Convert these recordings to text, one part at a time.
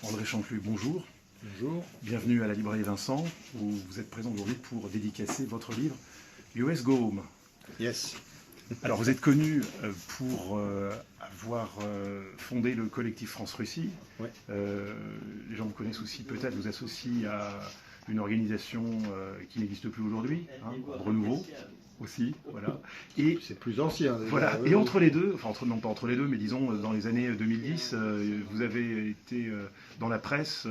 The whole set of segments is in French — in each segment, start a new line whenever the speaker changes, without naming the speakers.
André Chanclus, bonjour.
Bonjour.
Bienvenue à la librairie Vincent, où vous êtes présent aujourd'hui pour dédicacer votre livre US Go Home.
Yes.
Alors vous êtes connu pour avoir fondé le collectif France-Russie.
Ouais.
Les gens vous connaissent aussi peut-être, vous associent à une organisation qui n'existe plus aujourd'hui, Renouveau aussi, voilà. Et
c'est plus ancien. Déjà.
Voilà. Et entre les deux, enfin non pas entre les deux, mais disons dans les années 2010, vous avez été dans la presse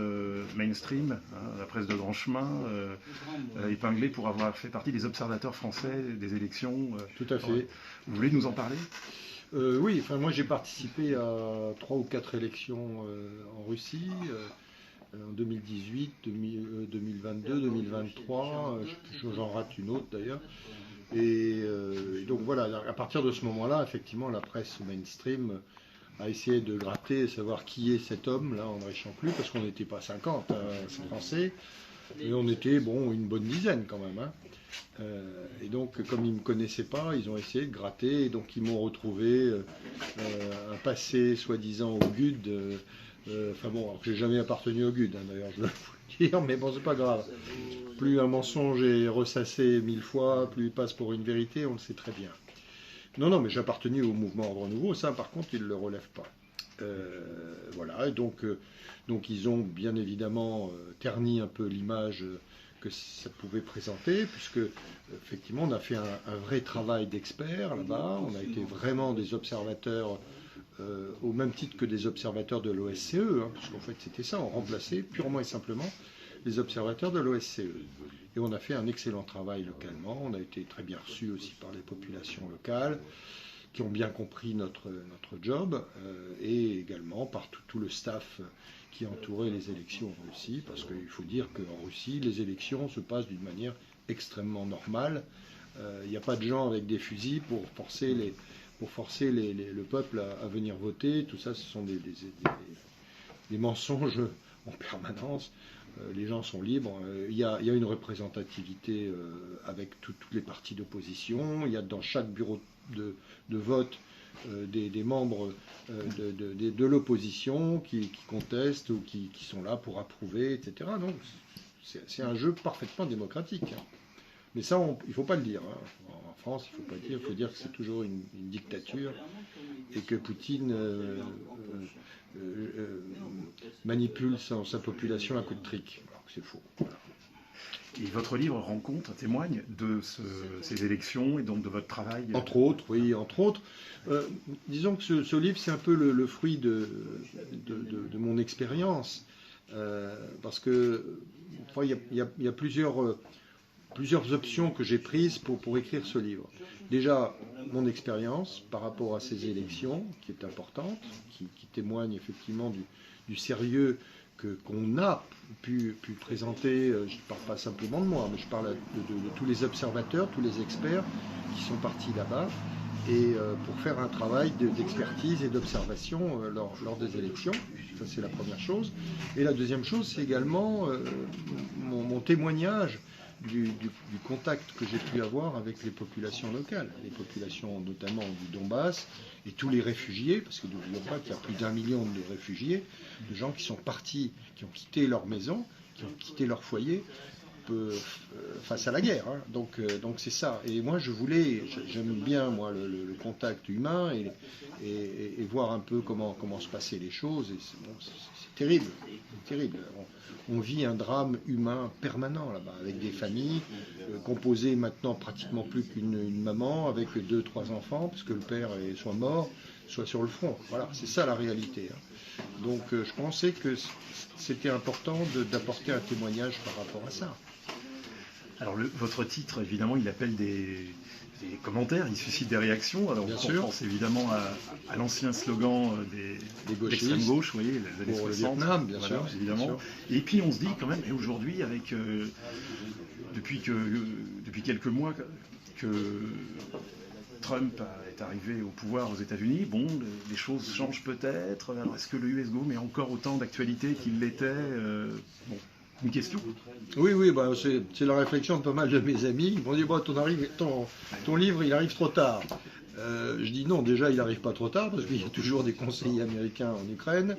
mainstream, la presse de grand chemin, épinglé pour avoir fait partie des observateurs français des élections.
Tout à fait.
Vous voulez nous en parler?
Oui, enfin moi j'ai participé à 3 ou 4 élections en Russie. En 2018, 2022, 2023, j'en rate une autre d'ailleurs. Et donc voilà, à partir de ce moment-là, effectivement, la presse mainstream a essayé de gratter, savoir qui est cet homme, là, André Chanclus, parce qu'on n'était pas 50 Français, mais on était, bon, une bonne dizaine quand même. Et donc, comme ils ne me connaissaient pas, ils ont essayé de gratter, et donc ils m'ont retrouvé un passé soi-disant au GUD. Enfin bon, j'ai jamais appartenu au GUD, d'ailleurs, je dois vous le dire, mais bon, c'est pas grave. Plus un mensonge est ressassé 1000 fois, plus il passe pour une vérité, on le sait très bien. Non, mais j'ai appartenu au mouvement Ordre Nouveau, ça par contre, ils ne le relèvent pas. Voilà, et donc ils ont bien évidemment terni un peu l'image que ça pouvait présenter, puisque effectivement on a fait un vrai travail d'experts là-bas, on a été vraiment des observateurs au même titre que des observateurs de l'OSCE, parce qu'en fait c'était ça, on remplaçait purement et simplement les observateurs de l'OSCE. Et on a fait un excellent travail localement, on a été très bien reçus aussi par les populations locales, qui ont bien compris notre job, et également par tout le staff qui entourait les élections en Russie, parce qu'il faut dire qu'en Russie, les élections se passent d'une manière extrêmement normale. Il n'y a pas de gens avec des fusils pour forcer le peuple à venir voter. Tout ça, ce sont des mensonges en permanence. Les gens sont libres. Il y a une représentativité avec toutes les partis d'opposition. Il y a dans chaque bureau de vote des membres de l'opposition qui contestent ou qui sont là pour approuver, etc. Donc c'est un jeu parfaitement démocratique. Mais ça, il ne faut pas le dire. En France, il ne faut pas le dire. Il faut dire que c'est toujours une dictature et que Poutine manipule sa population à coup de trick. C'est faux. Voilà.
Et votre livre rend compte, témoigne de ces élections et donc de votre travail.
Entre autres, oui, entre autres. Disons que ce livre, c'est un peu le fruit de mon expérience. Parce que il y a plusieurs options que j'ai prises pour écrire ce livre. Déjà, mon expérience par rapport à ces élections, qui est importante, qui témoigne effectivement du sérieux qu'on a pu présenter. Je ne parle pas simplement de moi, mais je parle de tous les observateurs, tous les experts qui sont partis là-bas, et pour faire un travail d'expertise et d'observation lors des élections. Ça, c'est la première chose. Et la deuxième chose, c'est également mon témoignage du contact que j'ai pu avoir avec les populations locales, les populations notamment du Donbass et tous les réfugiés, parce que n'oublions pas qu'il y a plus d'1 million de réfugiés, de gens qui sont partis, qui ont quitté leur maison, qui ont quitté leur foyer face à la guerre. Donc c'est ça. Et moi j'aime bien moi le contact humain et voir un peu comment se passaient les choses. Et c'est terrible, terrible. On vit un drame humain permanent là-bas, avec des familles composées maintenant pratiquement plus qu'une maman, avec 2-3 enfants, parce que le père est soit mort, soit sur le front. Voilà, c'est ça la réalité. Donc je pensais que c'était important d'apporter un témoignage par rapport à ça.
Alors votre titre, évidemment, il appelle des commentaires, il suscite des réactions. Alors on pense évidemment à l'ancien slogan des l'extrême gauche, vous voyez, les années 60,
le Vietnam, bien sûr,
évidemment. Bien sûr. Et puis on se dit quand même, et aujourd'hui, avec depuis quelques mois que Trump est arrivé au pouvoir aux États-Unis, bon, les choses changent peut-être. Alors est-ce que le US Go met encore autant d'actualité qu'il l'était bon. Une question?
Oui, bah c'est la réflexion de pas mal de mes amis. Ils m'ont dit, bon, ton livre, il arrive trop tard. Je dis non, déjà il n'arrive pas trop tard parce qu'il y a toujours des conseillers américains en Ukraine,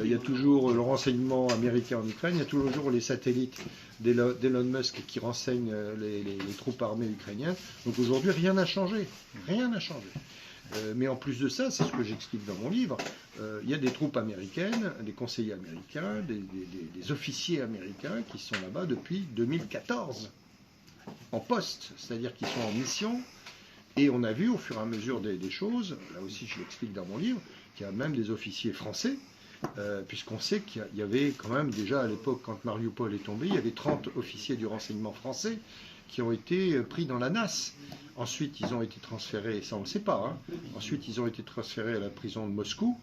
il y a toujours le renseignement américain en Ukraine, il y a toujours les satellites d'Elon Musk qui renseignent les troupes armées ukrainiennes. Donc aujourd'hui rien n'a changé, rien n'a changé. Mais en plus de ça, c'est ce que j'explique dans mon livre, il y a des troupes américaines, des conseillers américains, des officiers américains qui sont là-bas depuis 2014, en poste, c'est-à-dire qu'ils sont en mission. Et on a vu au fur et à mesure des choses, là aussi je l'explique dans mon livre, qu'il y a même des officiers français, puisqu'on sait qu'il y avait quand même déjà à l'époque, quand Mariupol est tombé, il y avait 30 officiers du renseignement français qui ont été pris dans la nasse. Ensuite, ils ont été transférés, ça on ne le sait pas, hein. Ensuite ils ont été transférés à la prison de Moscou,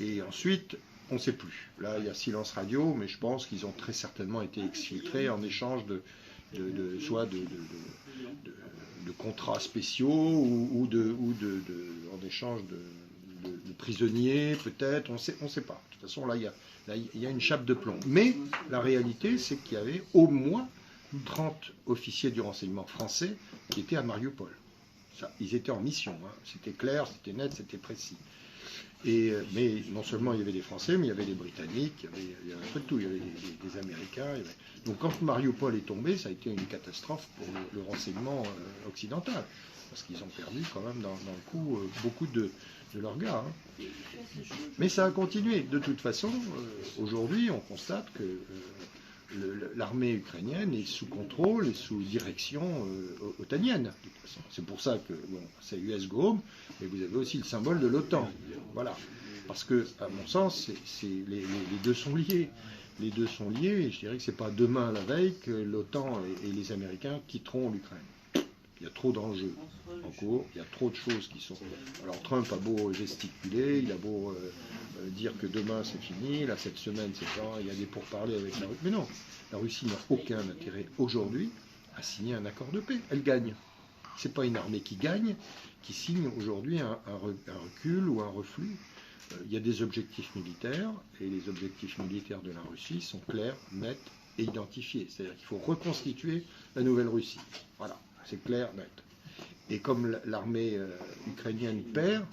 et ensuite on ne sait plus. Là il y a silence radio, mais je pense qu'ils ont très certainement été exfiltrés en échange soit de contrats spéciaux ou en échange de prisonniers, peut-être, on ne sait pas. De toute façon, là, il y a une chape de plomb. Mais la réalité, c'est qu'il y avait au moins 30 officiers du renseignement français qui étaient à Mariupol. Ça, ils étaient en mission, hein. C'était clair, c'était net, c'était précis. Mais non seulement il y avait des Français, mais il y avait des Britanniques, il y avait un peu de tout, il y avait des Américains. Donc quand Mariupol est tombé, ça a été une catastrophe pour le renseignement occidental, parce qu'ils ont perdu quand même dans le coup beaucoup de leurs gars. Hein. Mais ça a continué. De toute façon, aujourd'hui, on constate que l'armée ukrainienne est sous contrôle et sous direction otanienne. C'est pour ça que bon, c'est US Go Home, mais vous avez aussi le symbole de l'OTAN. Voilà. Parce que, à mon sens, les deux sont liés. Les deux sont liés, et je dirais que c'est pas demain la veille que l'OTAN et les Américains quitteront l'Ukraine. Il y a trop d'enjeux en cours, il y a trop de choses qui sont... Alors Trump a beau gesticuler, il a beau dire que demain c'est fini, là cette semaine c'est ça, il y a des pourparlers avec la Russie. Mais non, la Russie n'a aucun intérêt aujourd'hui à signer un accord de paix. Elle gagne. C'est pas une armée qui gagne, qui signe aujourd'hui un recul ou un reflux. Il y a des objectifs militaires, et les objectifs militaires de la Russie sont clairs, nets et identifiés. C'est-à-dire qu'il faut reconstituer la nouvelle Russie. Voilà, c'est clair, net. Et comme l'armée ukrainienne perd,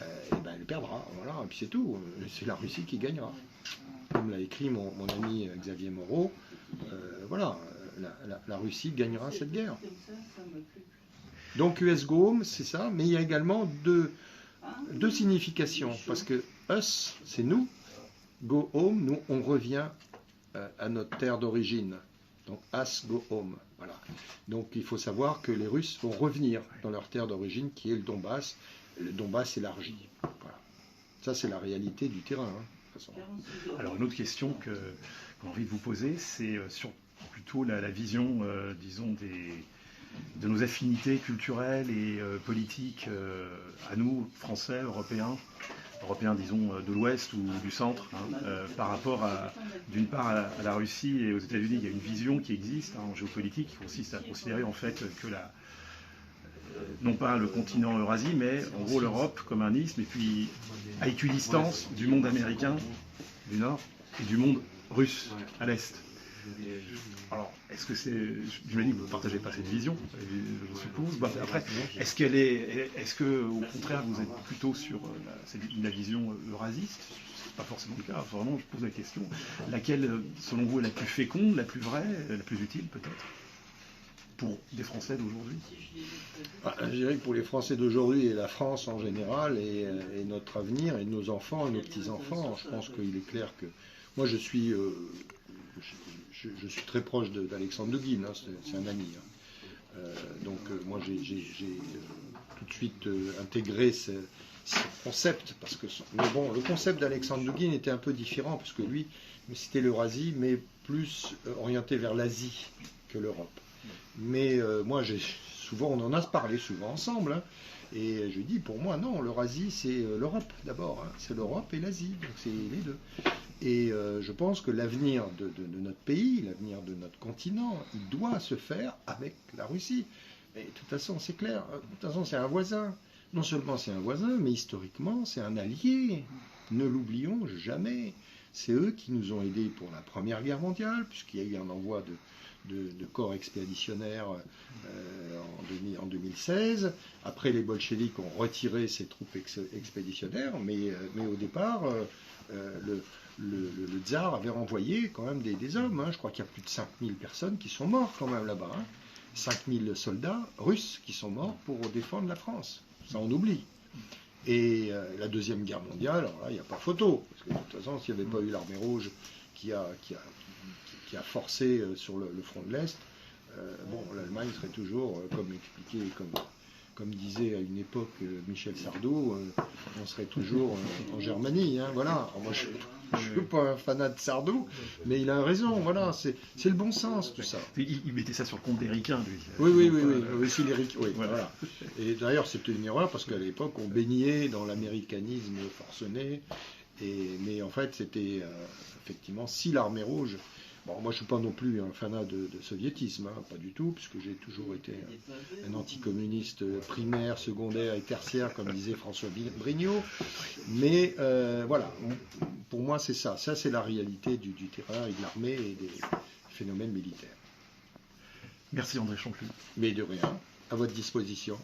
elle perdra, voilà, et puis c'est tout. C'est la Russie qui gagnera. Comme l'a écrit mon ami Xavier Moreau, voilà, la Russie gagnera cette guerre. Donc US Go Home, c'est ça, mais il y a également deux significations, parce que us, c'est nous, go home, nous, on revient à notre terre d'origine. Donc us go home, voilà. Donc il faut savoir que les Russes vont revenir dans leur terre d'origine, qui est le Donbass élargi. Voilà. Ça, c'est la réalité du terrain. Hein, de toute façon.
Alors une autre question que j'ai envie de vous poser, c'est sur plutôt la vision, disons, de nos affinités culturelles et politiques à nous, Français, Européens, disons, de l'Ouest ou du Centre, hein, par rapport d'une part à la Russie et aux États-Unis. Il y a une vision qui existe en géopolitique qui consiste à considérer en fait que non pas le continent Eurasie, mais en gros l'Europe comme un isthme, et puis à équidistance du monde américain du Nord et du monde russe à l'Est. Alors, est-ce que c'est... J'imagine que vous ne partagez pas cette vision, je suppose. Bah, après, est-ce que, au contraire, vous êtes plutôt sur la vision eurasiste? C'est pas forcément le cas. Vraiment, je pose la question. Laquelle, selon vous, est la plus féconde, la plus vraie, la plus utile, peut-être, pour des Français d'aujourd'hui?
Je dirais que pour les Français d'aujourd'hui et la France en général, et notre avenir, et nos enfants et nos petits-enfants, je pense qu'il est clair que... Moi, je suis très proche d'Alexandre de Guin, hein, c'est un ami. Hein. Donc moi j'ai tout de suite intégré ce concept, parce que mais bon, le concept d'Alexandre de Guin était un peu différent, parce que lui, c'était l'Eurasie, mais plus orienté vers l'Asie que l'Europe. Mais moi, souvent, on en a parlé souvent ensemble, hein, et je lui dis, pour moi, non, l'Eurasie, c'est l'Europe d'abord, hein, c'est l'Europe et l'Asie, donc c'est les deux. Et je pense que l'avenir de notre pays, l'avenir de notre continent, il doit se faire avec la Russie. Et de toute façon, c'est clair, de toute façon, c'est un voisin. Non seulement c'est un voisin, mais historiquement, c'est un allié. Ne l'oublions jamais. C'est eux qui nous ont aidés pour la Première Guerre mondiale, puisqu'il y a eu un envoi de corps expéditionnaires en 2016. Après, les bolcheviks ont retiré ces troupes expéditionnaires, mais au départ, le tsar avait renvoyé quand même des hommes. Hein. Je crois qu'il y a plus de 5000 personnes qui sont mortes quand même là-bas. Hein. 5000 soldats russes qui sont morts pour défendre la France. Ça, on oublie. Et la Deuxième Guerre mondiale, alors là, il n'y a pas photo. Parce que de toute façon, s'il n'y avait pas eu l'Armée rouge qui a forcé sur le front de l'Est, bon, l'Allemagne serait toujours, comme expliqué, comme disait à une époque Michel Sardou, on serait toujours en Germanie. Hein, voilà. Alors moi, je ne suis pas un fanat de Sardou, mais il a raison. Voilà, c'est le bon sens, tout ça.
Il mettait ça sur le compte des ricains, lui.
Oui. Aussi les ricains. Oui, voilà. Et d'ailleurs, c'était une erreur parce qu'à l'époque, on baignait dans l'américanisme forcené. Mais en fait, c'était effectivement, si l'armée rouge. Bon, moi, je ne suis pas non plus un fanat de soviétisme, hein, pas du tout, puisque j'ai toujours été un anticommuniste primaire, secondaire et tertiaire, comme disait François Brignot. Mais voilà, pour moi, c'est ça. Ça, c'est la réalité du terrain et de l'armée et des phénomènes militaires.
Merci André Chanclus.
Mais de rien, à votre disposition.